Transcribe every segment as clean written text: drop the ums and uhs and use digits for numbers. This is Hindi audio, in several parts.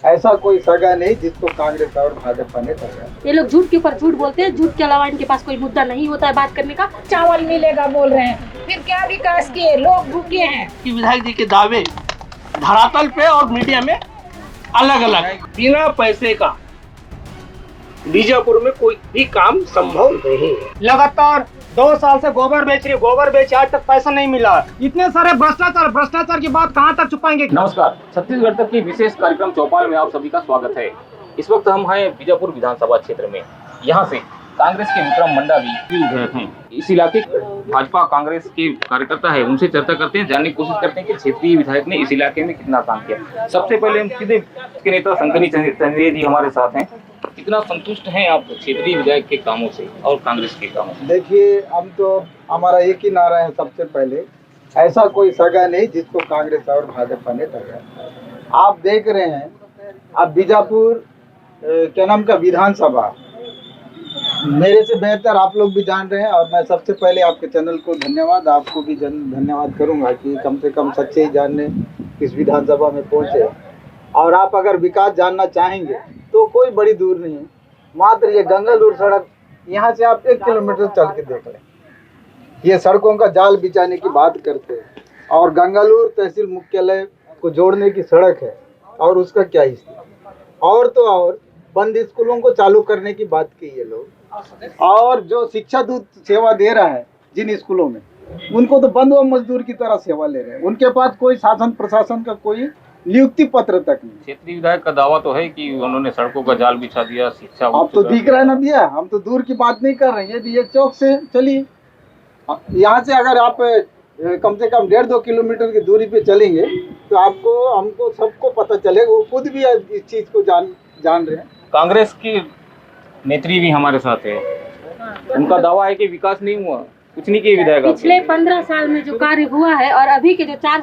ऐसा कोई सगा नहीं जिसको कांग्रेस और भाजपा ने ठगा। ये लोग झूठ के ऊपर झूठ बोलते हैं, झूठ के अलावा इनके पास कोई मुद्दा नहीं होता है बात करने का। चावल मिलेगा बोल रहे हैं, फिर क्या विकास किए, लोग भूखे हैं। कि विधायक जी के दावे धरातल पे और मीडिया में अलग अलग। बिना पैसे का बीजापुर में कोई भी काम संभव नहीं है। लगातार 2 साल से गोबर बेच रही, गोबर बेच आज तक पैसा नहीं मिला। इतने सारे भ्रष्टाचार की बात कहाँ तक छुपाएंगे। नमस्कार, छत्तीसगढ़ तक की विशेष कार्यक्रम चौपाल में आप सभी का स्वागत है। इस वक्त हम हैं बीजापुर विधानसभा क्षेत्र में। यहाँ से कांग्रेस के विक्रम मंडा भी विधायक हैं। इस इलाके भाजपा कांग्रेस के कार्यकर्ता है, उनसे चर्चा करते हैं, जानने की कोशिश करते हैं कि क्षेत्रीय विधायक ने इस इलाके में कितना काम किया। सबसे पहले हम सीधे के नेता शंकरी चंद्रे जी हमारे साथ हैं। कितना संतुष्ट हैं आप क्षेत्रीय विधायक के कामों से और कांग्रेस के कामों से? देखिए, हम तो हमारा एक ही नारा है सबसे पहले, ऐसा कोई सगा नहीं जिसको कांग्रेस और भाजपा ने ठगा। आप देख रहे हैं, अब बीजापुर क्या नाम का विधानसभा मेरे से बेहतर आप लोग भी जान रहे हैं, और मैं सबसे पहले आपके चैनल को धन्यवाद, आपको भी धन्यवाद करूंगा कि कम से कम सच्चाई जानने इस विधानसभा में पहुंचे। और आप अगर विकास जानना चाहेंगे तो कोई बड़ी दूर नहीं है, मात्र ये गंगालूर सड़क, यहाँ से आप 1 किलोमीटर चल के देख लें। ये सड़कों का जाल बिछाने की बात करते हैं, और गंगालूर तहसील मुख्यालय को जोड़ने की सड़क है, और उसका क्या हिस्सा। और तो और बंद स्कूलों को चालू करने की बात की ये लोग, और जो शिक्षा दूत सेवा दे रहा है जिन स्कूलों में, उनको तो बंद व मजदूर की तरह सेवा ले रहे हैं। उनके पास कोई शासन प्रशासन का कोई नियुक्ति पत्र तक नहीं। क्षेत्रीय विधायक का दावा तो है कि उन्होंने सड़कों का जाल बिछा दिया, शिक्षा। अब तो दिख रहा है ना भैया, हम तो दूर की बात नहीं कर रहे हैं। ये चौक से चलिए, यहाँ से अगर आप कम से कम 1.5-2 किलोमीटर की दूरी पे चलेंगे तो आपको, हमको सबको पता चलेगा। वो खुद भी इस चीज को जान रहे हैं। कांग्रेस की नेत्री भी हमारे साथ है, उनका दावा है कि विकास नहीं हुआ, कुछ नहीं किया विधायक। पिछले 15 साल में जो कार्य हुआ है, और अभी के जो 4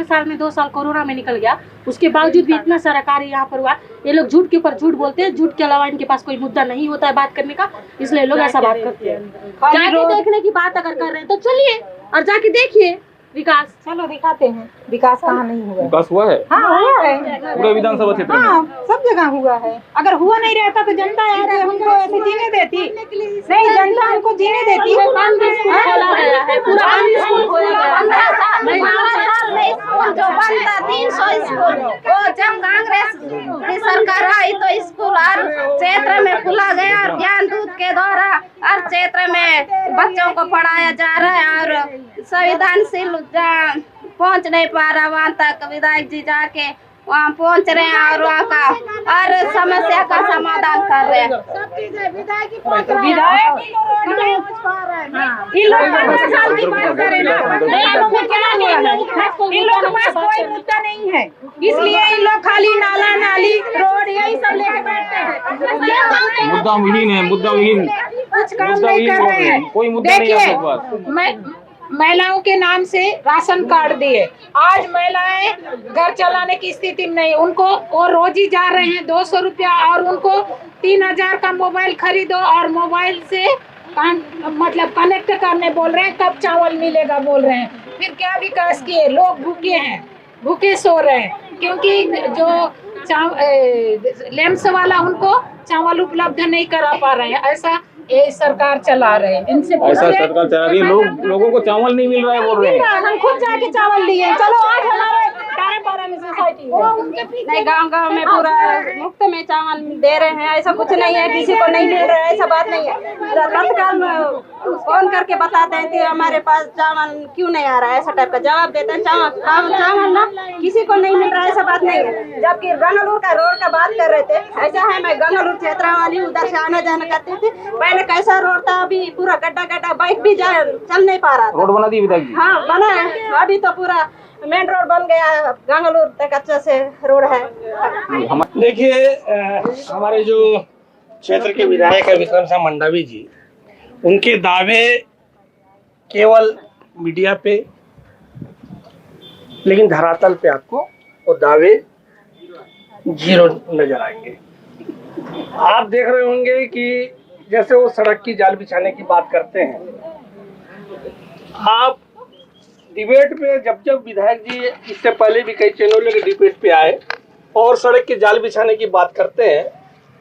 साल में 2 साल कोरोना में निकल गया, उसके बावजूद भी इतना सारा कार्य यहाँ पर हुआ। ये लोग झूठ के ऊपर झूठ बोलते हैं, झूठ के अलावा इनके पास कोई मुद्दा नहीं होता है बात करने का, इसलिए लोग ऐसा बात करते हैं। जाके देखने की बात अगर कर रहे हैं तो चलिए और जाके देखिए विकास। चलो दिखाते हैं, विकास कहाँ नहीं हुआ है। विकास हुआ है, हाँ हुआ है, पूरे विधानसभा क्षेत्र में। हाँ सब जगह हुआ है। अगर हुआ नहीं रहता तो जनता यार हमको ऐसे जीने देती नहीं, जनता हमको जीने देती। जो बंद था 300 स्कूल, वो जब कांग्रेस की सरकार आई तो स्कूल हर क्षेत्र में खुला गया, और ज्ञान दूत के द्वारा हर क्षेत्र में बच्चों को पढ़ाया जा रहा है। और संविधानशील जहाँ पहुँच नहीं पा रहा, वहाँ तक विधायक जी जाके वहाँ पहुँच रहे हैं और वहाँ का हर समस्या का समाधान कर रहे हैं। इन लोगों के पास कोई मुद्दा नहीं है, इसलिए इन लोग खाली नाला नाली रोड यही सब लेके बैठते हैं। मुद्दा विहीन है, मुद्दा विहीन, कुछ काम नहीं कर रहे हैं। कोई मुद्दा नहीं है आपके पास। मैं महिलाओं के नाम से राशन कार्ड दिए, आज महिलाएं घर चलाने की स्थिति में नहीं, उनको वो रोज ही जा रहे हैं 200 रुपया, और उनको 3000 का मोबाइल खरीदो और मोबाइल से मतलब कनेक्ट करने बोल रहे हैं, कब चावल मिलेगा बोल रहे हैं। फिर क्या विकास किए, लोग भूखे हैं, भूखे सो रहे हैं, क्योंकि जो लेम्स वाला उनको चावल उपलब्ध नहीं करा पा रहे हैं। ऐसा ये सरकार चला रहे हैं, इनसे ऐसा सरकार चला रही है, लोगों को चावल नहीं मिल रहा है बोल रहे हैं। हम खुद जाके चावल लिए। चलो आज हमारे 12 में सोसाइटी नहीं, गांव में पूरा मुफ्त में चावल दे रहे हैं, ऐसा कुछ नहीं है किसी को नहीं मिल रहा है, ऐसा बात नहीं है। तत्काल फोन करके बताते हैं कि हमारे पास चावल क्यों नहीं आ रहा है, ऐसा टाइप का जवाब देते हैं। चावल ना किसी को नहीं मिल रहा है, ऐसा बात नहीं है। जबकि गंगालूर का रोड का बात कर रहे थे, ऐसा है, मैं गंगालूर क्षेत्र वाली, उधर से आना जाना करती थी। पहले कैसा रोड था, अभी पूरा गड्ढा बाइक भी चल नहीं पा रहा। रोड बना दी विधायक जी? हाँ बना है, अभी तो पूरा मेन रोड बन गया, गंगालूर तक अच्छा से रोड है। देखिए, हमारे जो क्षेत्र के विधायक है विक्रम सिंह मंडावी जी, उनके दावे केवल मीडिया पे, लेकिन धरातल पे आपको वो दावे जीरो नजर आएंगे। आप देख रहे होंगे कि जैसे वो सड़क की जाल बिछाने की बात करते हैं, आप डिबेट में जब विधायक जी इससे पहले भी कई चैनलों के डिबेट पे आए और सड़क के जाल बिछाने की बात करते हैं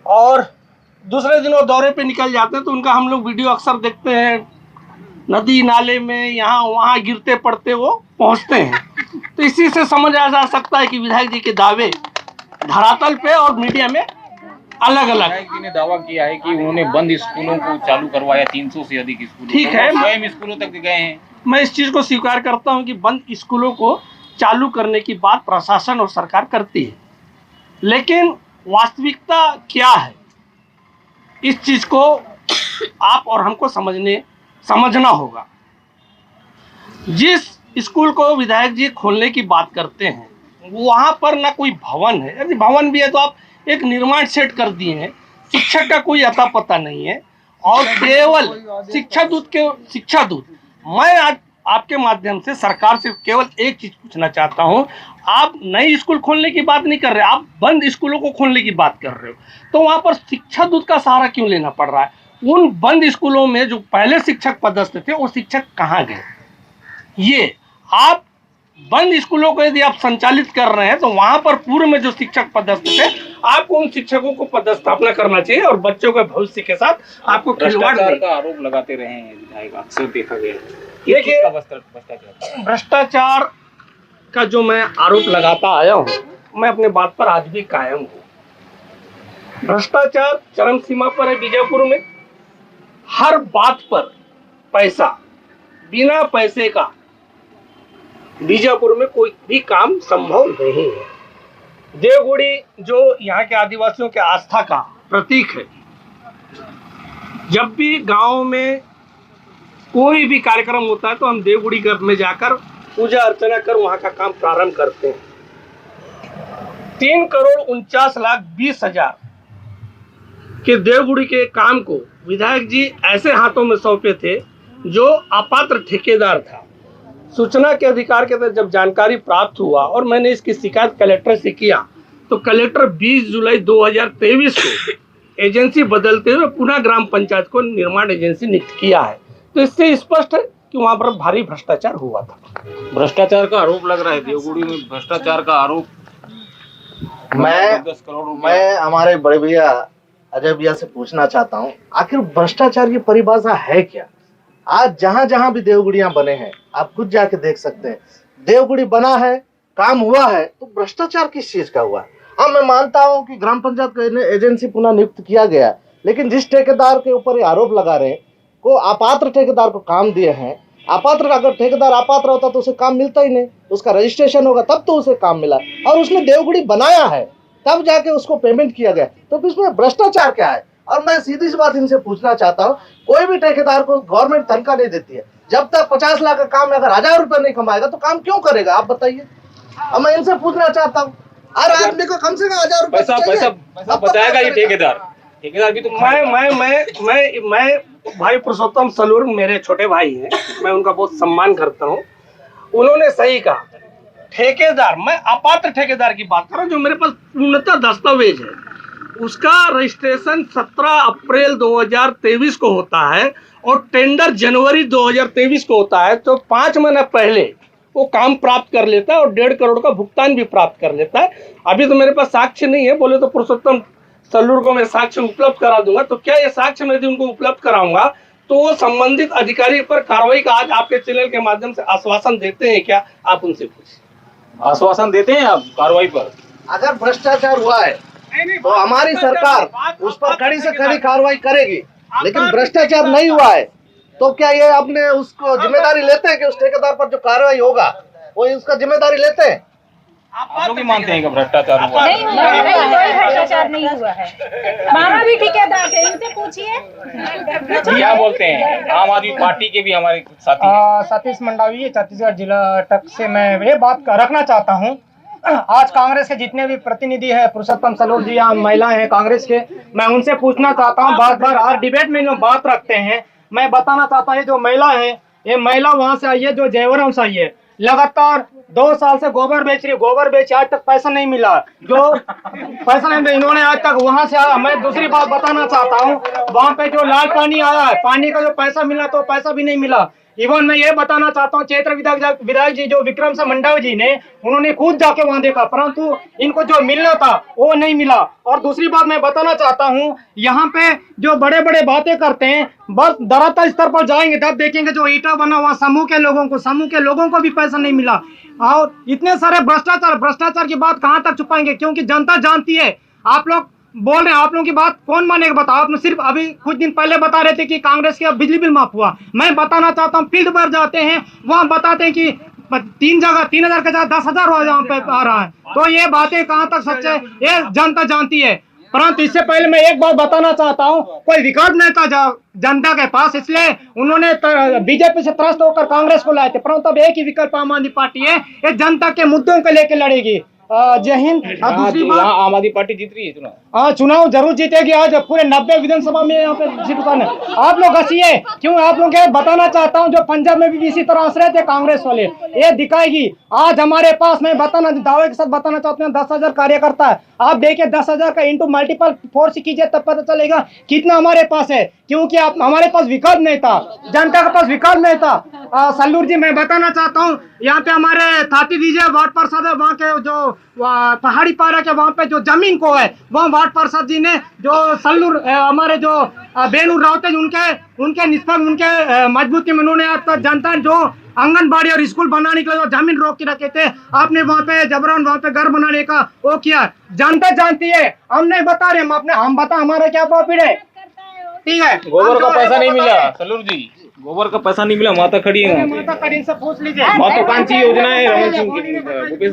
और दूसरे दिन वो दौरे पे निकल जाते हैं, तो उनका हम लोग वीडियो अक्सर देखते हैं, नदी नाले में यहाँ वहाँ गिरते पड़ते वो पहुँचते हैं। तो इसी से समझ आ जा सकता है कि विधायक जी के दावे धरातल पे और मीडिया में अलग अलग। विधायक जी ने दावा किया है कि उन्होंने बंद स्कूलों को चालू करवाया, 300 से अधिक स्कूल। ठीक है, स्वयं स्कूलों तक गए हैं। मैं इस चीज को स्वीकार करता हूं कि बंद स्कूलों को चालू करने की बात प्रशासन और सरकार करती है, लेकिन वास्तविकता क्या है इस चीज को आप और हमको समझना होगा। जिस स्कूल को विधायक जी खोलने की बात करते हैं वहां पर ना कोई भवन है, यदि भवन भी है तो आप एक निर्माण सेट कर दिए हैं, शिक्षक का कोई अता पता नहीं है, और केवल शिक्षा दूत। मैं आज आपके माध्यम से सरकार से केवल एक चीज पूछना चाहता हूं, आप नई स्कूल खोलने की बात नहीं कर रहे, आप बंद स्कूलों को खोलने की बात कर रहे हो, तो वहां पर शिक्षा दूत का सहारा क्यों लेना पड़ रहा है? उन बंद स्कूलों में जो पहले शिक्षक पदस्थ थे वो शिक्षक कहाँ गए? ये आप बंद स्कूलों को यदि आप संचालित कर रहे हैं तो वहां पर पूर्व में जो शिक्षक पदस्थ थे आपको उन शिक्षकों को पदस्थापना करना चाहिए और बच्चों के भविष्य के साथ आपको खिलवाड़ का आरोप लगाते रहे हैं विधायक, अक्सर देखा गया है। देखिए, भ्रष्टाचार का जो मैं आरोप लगाता आया हूं, मैं अपने बात पर आज भी कायम हूं। भ्रष्टाचार चरम सीमा पर है बीजापुर में। हर बात पर पैसा, बिना पैसे का बीजापुर में कोई भी काम संभव नहीं है। देवगुड़ी जो यहाँ के आदिवासियों के आस्था का प्रतीक है, जब भी गांव में कोई भी कार्यक्रम होता है तो हम देवगुड़ी में जाकर पूजा अर्चना कर वहां का काम प्रारंभ करते हैं। 3,49,20,000 के देवगुड़ी के काम को विधायक जी ऐसे हाथों में सौंपे थे जो अपात्र ठेकेदार था। सूचना के अधिकार के तहत जब जानकारी प्राप्त हुआ और मैंने इसकी शिकायत कलेक्टर से किया तो कलेक्टर 20 जुलाई 2023 को एजेंसी बदलते हुए पुनः ग्राम पंचायत को निर्माण एजेंसी नियुक्त किया है। तो इससे स्पष्ट है कि वहां पर भारी भ्रष्टाचार हुआ था। भ्रष्टाचार का आरोप लग रहा है देवगुड़ी में, भ्रष्टाचार का आरोप। 10 करोड़ मैं हमारे बड़े भैया अजय भैया से पूछना चाहता हूँ, आखिर भ्रष्टाचार की परिभाषा है क्या? आज जहां जहां भी देवगुड़ियां बने हैं आप खुद जाके देख सकते हैं, देवगुड़ी बना है, काम हुआ है, तो भ्रष्टाचार किस चीज का हुआ? हाँ, मैं मानता हूं कि ग्राम पंचायत को एजेंसी पुनः नियुक्त किया गया, लेकिन जिस ठेकेदार के ऊपर ये आरोप लगा रहे हैं को अपात्र ठेकेदार को काम दिए हैं। अपात्र, अगर ठेकेदार अपात्र होता तो उसे काम मिलता ही नहीं, उसका रजिस्ट्रेशन होगा तब तो उसे काम मिला, और उसने देवगुड़ी बनाया है तब जाके उसको पेमेंट किया गया, तो इसमें भ्रष्टाचार क्या है? और मैं सीधी सी बात इनसे पूछना चाहता हूँ, कोई भी ठेकेदार को गवर्नमेंट तनख्वाह नहीं देती है, जब तक 50 लाख का काम में अगर 1000 रुपए नहीं कमाएगा तो काम क्यों करेगा? आप बताइए। अब मैं इनसे पूछना चाहता हूँ, हर आदमी को कम से कम 1000 रुपए पैसा बचाएगा ये ठेकेदार भी तो। मैं भाई पुरुषोत्तम सलूर मेरे छोटे भाई हैं, मैं उनका बहुत सम्मान करता हूँ। उन्होंने सही कहा, ठेकेदार, मैं अपात्र ठेकेदार की बात कर रहा हूँ, जो मेरे पास पूर्णतः दस्तावेज है, उसका रजिस्ट्रेशन 17 अप्रैल 2023 को होता है और टेंडर जनवरी 2023 को होता है। तो 5 महीना पहले वो काम प्राप्त कर लेता है और 1.5 करोड़ का भुगतान भी प्राप्त कर लेता है। अभी तो मेरे पास साक्ष्य नहीं है, बोले तो पुरुषोत्तम सल्लूर को मैं साक्ष्य उपलब्ध करा दूंगा। तो क्या ये साक्ष्य मैं यदि उनको उपलब्ध कराऊंगा तो वो संबंधित अधिकारी पर कार्रवाई का आज आपके चैनल के माध्यम से आश्वासन देते हैं क्या? आप उनसे पूछिए। आश्वासन देते हैं आप कार्रवाई पर? अगर भ्रष्टाचार हुआ है तो हमारी सरकार उस पर कड़ी से कड़ी कार्रवाई करेगी, लेकिन भ्रष्टाचार नहीं हुआ है तो क्या ये अपने उसको जिम्मेदारी लेते हैं कि उस ठेकेदार पर जो कार्रवाई होगा वो उसका जिम्मेदारी लेते हैं? आप लोग भी मानते हैं कि भ्रष्टाचार हुआ? नहीं, कोई भ्रष्टाचार नहीं हुआ है। हमारा भी ठेकेदार थे, इनसे पूछिए। क्या बोलते हैं? आम आदमी पार्टी के भी हमारे साथी हैं। सतीश मंडावी, छत्तीसगढ़ जिला अटक से मैं ये बात रखना चाहता हूँ। आज कांग्रेस के जितने भी प्रतिनिधि है, पुरुषोत्तम सलूर जी या महिलाएं हैं कांग्रेस के, मैं उनसे पूछना चाहता हूँ, बार बार हर डिबेट में लोग बात रखते हैं। मैं बताना चाहता हूँ, जो महिला है, ये महिला वहां से आई है जो जयवरम से आई है, लगातार 2 साल से गोबर बेच रही है, गोबर बेच आज तक पैसा नहीं मिला, जो पैसा नहीं मिला इन्होंने आज तक वहां से आया। मैं दूसरी बात बताना चाहता हूँ, वहां पे जो लाल पानी आया है, पानी का जो पैसा मिला तो पैसा भी नहीं मिला। इवन मैं ये बताना चाहता हूँ, क्षेत्र विधायक जी जो विक्रम सिंह मंडावी जी ने, उन्होंने खुद जाके वहां देखा, परंतु इनको जो मिलना था वो नहीं मिला। और दूसरी बात मैं बताना चाहता हूँ, यहाँ पे जो बड़े बड़े बातें करते हैं, बस धरातल स्तर पर जाएंगे तब देखेंगे जो ईटा बना हुआ समूह के लोगों को भी पैसा नहीं मिला। और इतने सारे भ्रष्टाचार की बात कहाँ तक छुपाएंगे, क्योंकि जनता जानती है। आप लोग बोल रहे हैं, आप लोगों की बात कौन मानेगा बताओ। आपने सिर्फ अभी कुछ दिन पहले बता रहे थे कि कांग्रेस के बिजली बिल माफ हुआ। मैं बताना चाहता हूँ, फील्ड पर जाते हैं, वहां बताते हैं कि 3,000 के साथ 10,000 यहाँ पे आ रहा है। तो ये बातें कहाँ तक सच है, ये जनता जानती है। परंतु इससे पहले मैं एक बात बताना चाहता हूँ, कोई विकल्प नहीं था जनता के पास, इसलिए उन्होंने बीजेपी से त्रस्त होकर कांग्रेस को लाए थे। परंतु अब एक ही विकल्प आम आदमी पार्टी है, ये जनता के मुद्दों को लेकर लड़ेगी। जय हिंद। दूसरी बात, आम आदमी पार्टी जीत रही है चुनाव। हाँ, चुनाव जरूर जीतेगी। आज पूरे 90 विधानसभा में यहाँ पे सीट है। आप लोग हंसिए क्यों, आप लोग बताना चाहता हूँ, जो पंजाब में भी इसी तरह हंस रहे थे कांग्रेस वाले, ये दिखाएगी। आज हमारे पास, मैं बताना दावे के साथ बताना चाहता हूँ, 10,000 कार्यकर्ता है। आप देखिए 10,000 का इंटू मल्टीपल फोर्स कीजिए, तब पता चलेगा कितना हमारे पास है। क्योंकि हमारे पास विकल्प नहीं था, जनता के पास विकल्प नहीं था। सल्लूर जी, मैं बताना चाहता हूँ, यहाँ पे हमारे थाती दीजिए वार्ड पार्षद है, वहाँ के जो पहाड़ी पारा के वहाँ पे जो जमीन को है, वहाँ वार्ड पार्षद जी ने जो सल्लूर हमारे जो बेनू रावते उनके निष्पक्ष, उनके मजबूती में उन्होंने आज तक जनता जो आंगनबाड़ी और स्कूल बनाने के लिए जमीन रोक के रखे थे, आपने वहाँ पे जबरन वहाँ पे घर बनाने का वो किया। जनता जानती है, हम नहीं बता रहे, हम बता हमारा क्या प्रॉफिट है। ठीक है, गोबर का पैसा नहीं मिला सल्लूर जी, गोबर का पैसा नहीं मिला। माता खड़ी है, माता खड़ी से पूछ लीजिए। महत्वाकांक्षी योजना है रमन सिंह की, भूपेश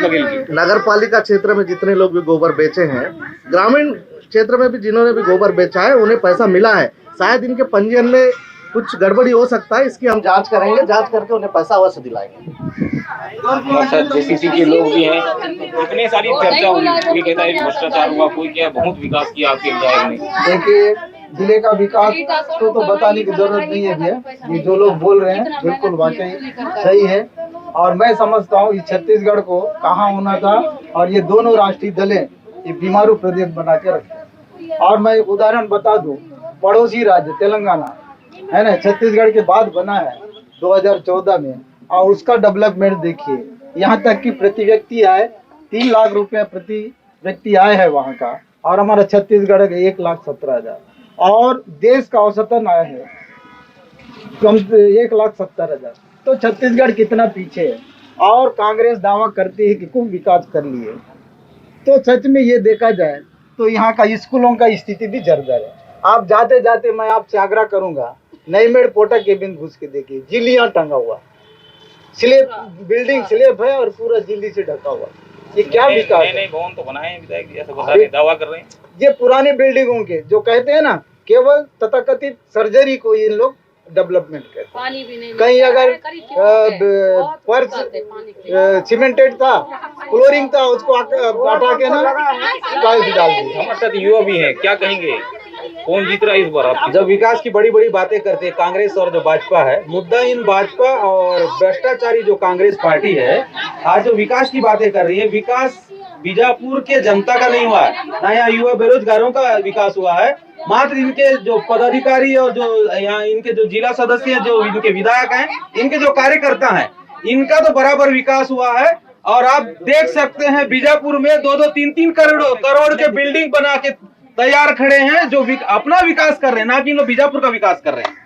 बघेल की। नगर पालिका क्षेत्र में जितने लोग भी गोबर बेचे हैं, ग्रामीण क्षेत्र में भी जिन्होंने भी गोबर बेचा है, उन्हें पैसा मिला है। शायद इनके पंजीयन में कुछ गड़बड़ी हो सकता है, इसकी हम जांच करेंगे, जांच करके उन्हें पैसा अवश्य दिलाएंगे। जेसीसी के लोग भी हैं, इतनी सारी चर्चा हुई, कोई कहता है भ्रष्टाचार हुआ, कोई क्या बहुत विकास किया आपके विधायक ने। देखिए, जिले का विकास तो बताने की जरूरत नहीं है भैया, ये जो लोग बोल रहे हैं बिल्कुल वाकई सही है। और मैं समझता हूँ इस छत्तीसगढ़ को कहाँ होना था, और ये दोनों राष्ट्रीय दलें ये बीमारू प्रदेश बना के रखे। और मैं एक उदाहरण बता दूं, पड़ोसी राज्य तेलंगाना है ना, छत्तीसगढ़ के बाद बना है 2014 में, और उसका डेवलपमेंट देखिए। यहाँ तक कि प्रति व्यक्ति आय 3 लाख रुपया प्रति व्यक्ति आय है वहाँ का, और हमारा छत्तीसगढ़ का 1,17,000, और देश का औसतन आय है कम 1,70,000। तो छत्तीसगढ़ कितना पीछे है। और कांग्रेस दावा करती है कि खूब विकास कर लिए, तो सच में ये देखा जाए तो यहाँ का स्कूलों का स्थिति भी जर्जर है। आप जाते जाते मैं आपसे आग्रह करूंगा, नईमेड़ पोटा केबिन घुस के देखिए, जिलियां टंगा हुआ, स्लेब बिल्डिंग स्लेब है और पूरा जिल्ली से ढका हुआ। ये क्या विकास है? नए भवन तो बनाए हैं विधायक जी, ऐसा बता रहे, दावा कर रहे हैं। ये पुरानी बिल्डिंगों के जो कहते हैं ना, केवल तथाकथित सर्जरी को ये लोग डेवलपमेंट करते। कहीं अगर फर्श सीमेंटेड था, फ्लोरिंग था, उसको हटा के ना टाइल्स डाल दिए। हमारे साथ युवा भी हैं, क्या कहेंगे, कौन जीत रहा है इस बार आप? जब विकास की बड़ी बड़ी बातें करते हैं कांग्रेस और जो भाजपा है, मुद्दा इन भाजपा और भ्रष्टाचारी जो कांग्रेस पार्टी है, आज जो विकास की बातें कर रही है, विकास बीजापुर के जनता का नहीं हुआ है, ना यहाँ युवा बेरोजगारों का विकास हुआ है, मात्र इनके जो पदाधिकारी और जो यहाँ इनके जो जिला सदस्य, जो इनके विधायक हैं, इनके जो कार्यकर्ता हैं, इनका तो बराबर विकास हुआ है। और आप देख सकते हैं बीजापुर में 2-2, 3-3 करोड़ के बिल्डिंग बना के तैयार खड़े हैं, जो अपना विकास कर रहे हैं, ना कि लोग बीजापुर का विकास कर रहे हैं।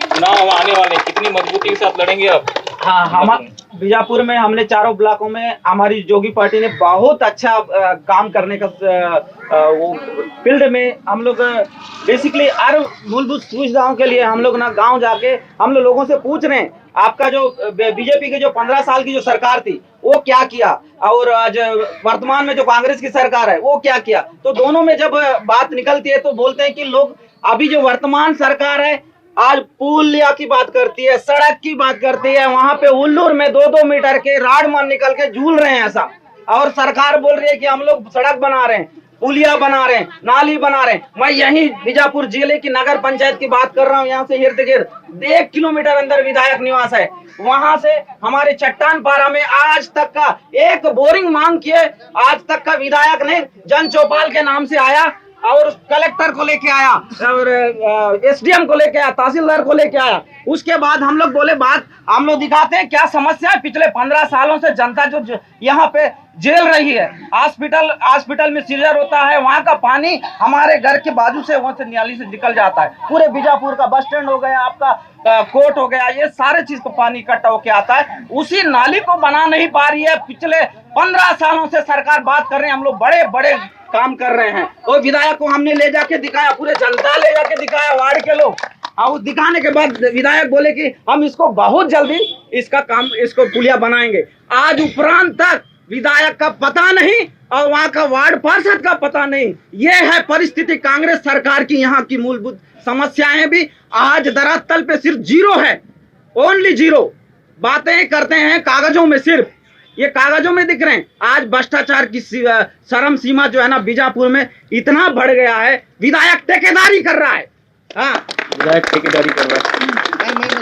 चुनाव आने वाले, कितनी मजबूती के साथ लड़ेंगे आप? हाँ, हम बीजापुर में हमने चारों ब्लॉकों में हमारी जोगी पार्टी ने बहुत अच्छा काम करने का वो फील्ड में हम लोग बेसिकली हर मूलभूत सुविधाओं के लिए हम लोग ना गांव जाके हम लोगों से पूछ रहे हैं, आपका जो बीजेपी के जो 15 साल की जो सरकार थी वो क्या किया, और आज वर्तमान में जो कांग्रेस की सरकार है वो क्या किया। तो दोनों में जब बात निकलती है तो बोलते हैं कि लोग अभी जो वर्तमान सरकार है आज पुलिया की बात करती है, सड़क की बात करती है, वहां पे उल्लूर में 2-2 मीटर के राड मान निकल के झूल रहे हैं ऐसा, और सरकार बोल रही है कि हम लोग सड़क बना रहे हैं, पुलिया बना रहे हैं, नाली बना रहे हैं। मैं यही बीजापुर जिले की नगर पंचायत की बात कर रहा हूँ, यहाँ से इर्द गिर्द 1 किलोमीटर अंदर विधायक निवास है, वहां से हमारे चट्टान पारा में आज तक का एक बोरिंग मांग किए, आज तक का विधायक ने जन चौपाल के नाम से आया, और कलेक्टर को लेके आया और एसडीएम को लेके आया, तहसीलदार को लेके आया। उसके बाद हम लोग बोले बात हम लोग दिखाते हैं क्या समस्या है। पिछले 15 सालों से जनता जो यहाँ पे जेल रही है, हॉस्पिटल में सीजर होता है, वहाँ का पानी हमारे घर के बाजू से वहाँ से नाली से निकल जाता है। पूरे बीजापुर का बस स्टैंड हो गया, आपका कोर्ट हो गया, ये सारे चीज को पानी इकट्ठा होके आता है। उसी नाली को बना नहीं पा रही है। पिछले 15 सालों से सरकार बात कर रहे हैं, हम लोग बड़े बड़े काम कर रहे हैं। और विधायक को हमने ले जाके दिखाया, पूरे जनता ले जाके दिखाया, वार्ड के लोग। और दिखाने के बाद विधायक बोले कि हम इसको बहुत जल्दी इसको पुलिया बनाएंगे। आज उपरांत तक विधायक का पता नहीं और वहाँ का वार्ड पार्षद का पता नहीं। ये है परिस्थिति कांग्रेस सरकार की। यहाँ की मूलभूत समस्याएं भी आज धरातल पे सिर्फ जीरो है, ओनली जीरो। बातें करते हैं कागजों में, सिर्फ ये कागजों में दिख रहे हैं। आज भ्रष्टाचार की चरम सीमा जो है ना बीजापुर में इतना बढ़ गया है। विधायक ठेकेदारी कर रहा है। हाँ, विधायक ठेकेदारी कर रहा है।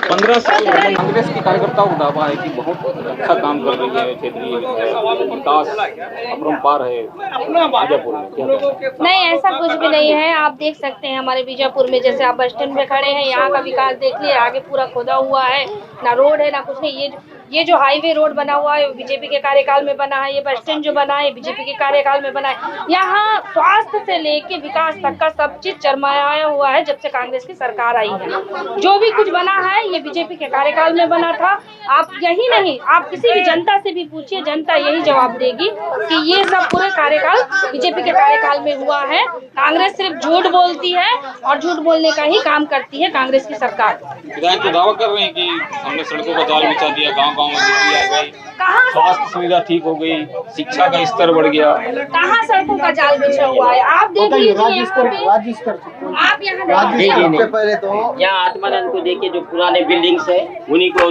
15 साल कांग्रेस के कार्यकर्ताओं का दावा है कि बहुत अच्छा काम कर रही है, क्षेत्रीय विकास अपरंपार है बीजापुर में। क्या नहीं, ऐसा कुछ भी नहीं है। आप देख सकते हैं हमारे बीजापुर में, जैसे आप बस स्टैंड पे खड़े हैं, यहाँ का विकास देख लिए, आगे पूरा खोदा हुआ है, ना रोड है ना कुछ नहीं। ये जो हाईवे रोड बना हुआ है बीजेपी के कार्यकाल में बना है। ये बस स्टैंड जो बना है बीजेपी के कार्यकाल में बना है। यहाँ स्वास्थ्य से लेके विकास तक का सब चीज चरमाया हुआ है जब से कांग्रेस की सरकार आई है। जो भी कुछ बना है ये बीजेपी के कार्यकाल में बना था। आप यही नहीं, आप किसी भी जनता से भी पूछिए, जनता यही जवाब देगी कि ये सब पूरे कार्यकाल बीजेपी के कार्यकाल में हुआ है। कांग्रेस सिर्फ झूठ बोलती है और झूठ बोलने का ही काम करती है कांग्रेस की सरकार। विधायक तो दावा कर रहे हैं कि हमने सड़कों का जाल बिछा दिया, गाँव गाँव में बिजली आ गई, स्वास्थ्य सुविधा ठीक हो गई, शिक्षा का स्तर बढ़ गया। कहाँ सड़कों का जाल बिछा हुआ है? आप देख लीजिए, आप यहाँ सबसे पहले तो यहाँ आत्मानंद को देखिए, जो पुराने बिल्डिंग्स है उन्हीं को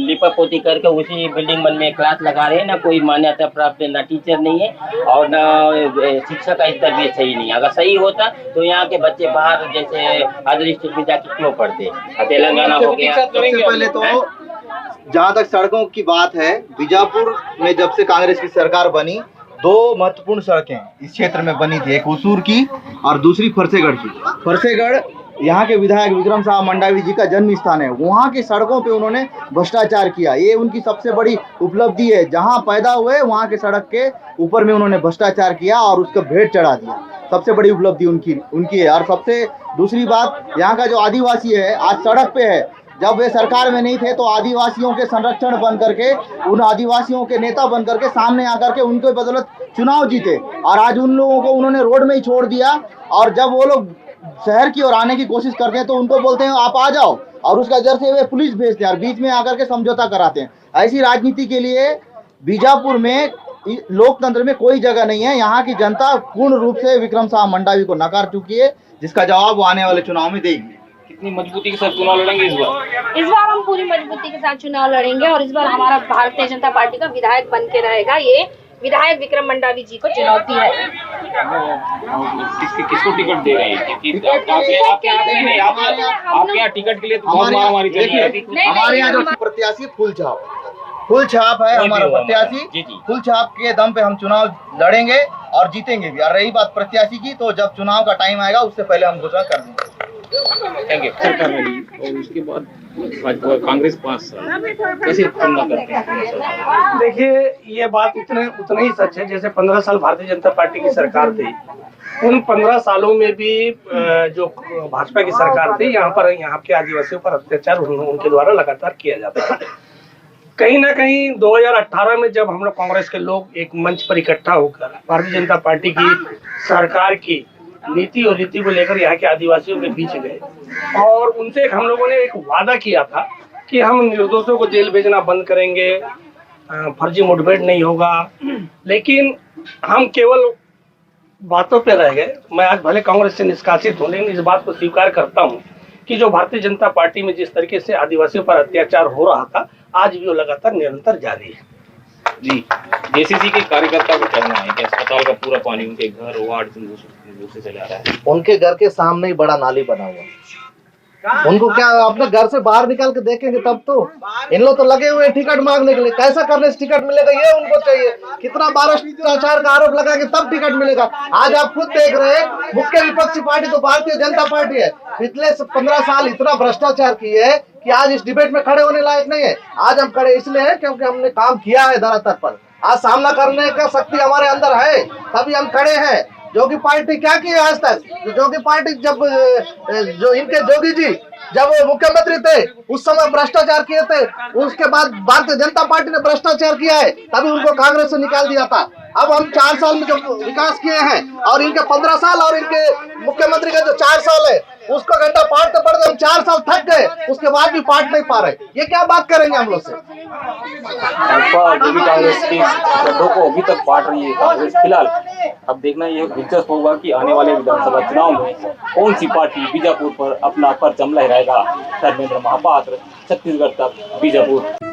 लिपा पोती करके उसी बिल्डिंग मन में क्लास लगा रहे हैं। ना कोई मान्यता प्राप्त, ना टीचर नहीं है और ना शिक्षा का स्तर भी सही नहीं। अगर सही होता तो यहाँ के बच्चे बाहर जैसे अदर स्टेट में जाके क्यों पढ़ते? तेलंगाना हो गया। सबसे पहले तो जहाँ तक सड़कों की बात है, बीजापुर में जब से कांग्रेस की सरकार बनी, 2 महत्वपूर्ण सड़कें इस क्षेत्र में बनी थी। एक उसूर की और दूसरी फरसेगढ़ की। फरसेगढ़ यहाँ के विधायक विक्रम साहब मंडावी जी का जन्म स्थान है। वहाँ की सड़कों पे उन्होंने भ्रष्टाचार किया, ये उनकी सबसे बड़ी उपलब्धि है। जहाँ पैदा हुए वहाँ के सड़क के ऊपर में उन्होंने भ्रष्टाचार किया और उसका भेंट चढ़ा दिया। सबसे बड़ी उपलब्धि उनकी है। और सबसे दूसरी बात, यहाँ का जो आदिवासी है आज सड़क पे है। जब वे सरकार में नहीं थे तो आदिवासियों के संरक्षण बन करके, उन आदिवासियों के नेता बन करके सामने आकर के उनके बदौलत चुनाव जीते, और आज उन लोगों को उन्होंने रोड में ही छोड़ दिया। और जब वो लोग शहर की ओर आने की कोशिश करते हैं तो उनको बोलते हैं आप आ जाओ, और उसका जर से वे पुलिस भेजते हैं और बीच में आकर के समझौता कराते हैं। ऐसी राजनीति के लिए बीजापुर में लोकतंत्र में कोई जगह नहीं है। यहाँ की जनता पूर्ण रूप से विक्रम साहब मंडावी को नकार चुकी है, जिसका जवाब वो आने वाले चुनाव में देगी। कितनी मजबूती के साथ चुनाव लड़ेंगे इस बार? इस बार हम पूरी मजबूती के साथ चुनाव लड़ेंगे और इस बार हमारा भारतीय जनता पार्टी का विधायक बन के रहेगा। ये विधायक विक्रम मंडावी जी को चुनौती है। किसको टिकट दे रहे हैं? आपके यहाँ टिकट के लिए तो बहुत मारामारी चल रही है। हमारे यहाँ जो प्रत्याशी फुल छाप है हमारा प्रत्याशी। फुल छाप के दम पे हम चुनाव लड़ेंगे और जीतेंगे भी। और रही बात प्रत्याशी की, तो जब चुनाव का टाइम आएगा उससे पहले हम घोषणा कर देंगे। Thank you. सरकार रही और उसके बाद कांग्रेस 5 साल कैसे तुलना करते हैं? देखिए, ये बात उतना ही सच है जैसे 15 साल भारतीय जनता पार्टी की सरकार थी। उन 15 सालों में भी जो भाजपा की सरकार थी, यहाँ के आदिवासियों पर अत्याचार उनके द्वारा लगातार किया जाता है। कहीं ना कहीं 2018 में जब हम लोग कांग्रेस के लोग एक मंच पर इकट्ठा होकर भारतीय जनता पार्टी की सरकार की नीति और रीति को लेकर यहाँ के आदिवासियों के बीच गए और उनसे हम लोगों ने एक वादा किया था कि हम निर्दोषों को जेल भेजना बंद करेंगे, फर्जी मुठभेड़ नहीं होगा। लेकिन हम केवल बातों पे रह गए। मैं आज भले कांग्रेस से निष्कासित हूँ, लेकिन इस बात को स्वीकार करता हूँ कि जो भारतीय जनता पार्टी में जिस तरीके से आदिवासियों पर अत्याचार हो रहा था, आज भी वो लगातार निरंतर जारी है। जी, जेसीसी के कार्यकर्ता को कहना है कि अस्पताल का पूरा पानी उनके घर वार्ड से चला रहा है। उनके घर के सामने ही बड़ा नाली बना हुआ, उनको क्या अपने घर से बाहर निकाल के देखेंगे तब तो। इन लोग तो लगे हुए टिकट मांगने के लिए, कैसा करने से टिकट मिलेगा ये उनको चाहिए। कितना भ्रष्टाचार का आरोप लगा के तब टिकट मिलेगा। आज आप खुद देख रहे हैं मुख्य विपक्षी पार्टी तो भारतीय जनता पार्टी है। पिछले 15 साल इतना भ्रष्टाचार की है कि आज इस डिबेट में खड़े होने लायक नहीं है। आज हम खड़े इसलिए हैं क्योंकि हमने काम किया है धरातल पर। आज सामना करने का शक्ति हमारे अंदर है, तभी हम खड़े हैं। जोगी पार्टी क्या की आज तक? जोगी पार्टी जब जो इनके जोगी जी जब मुख्यमंत्री थे उस समय भ्रष्टाचार किए थे, उसके बाद भारतीय जनता पार्टी ने भ्रष्टाचार किया है, तभी उनको कांग्रेस से निकाल दिया था। अब हम 4 साल में जो विकास किए हैं और इनके 15 साल और इनके मुख्यमंत्री का जो 4 साल है उसको घंटा पाटते पड़ते हम 4 साल थक गए, उसके बाद भी पाट नहीं पा रहे। ये क्या बात करेंगे हम लोग से? कांग्रेस की गड्ढों को अभी तक पाट रही है कांग्रेस। फिलहाल अब देखना यह दिलचस्प होगा कि आने वाले विधानसभा चुनाव में कौन सी पार्टी बीजापुर पर अपना परचम लहराएगा। धर्मेंद्र महापात्र, छत्तीसगढ़ तक, बीजापुर।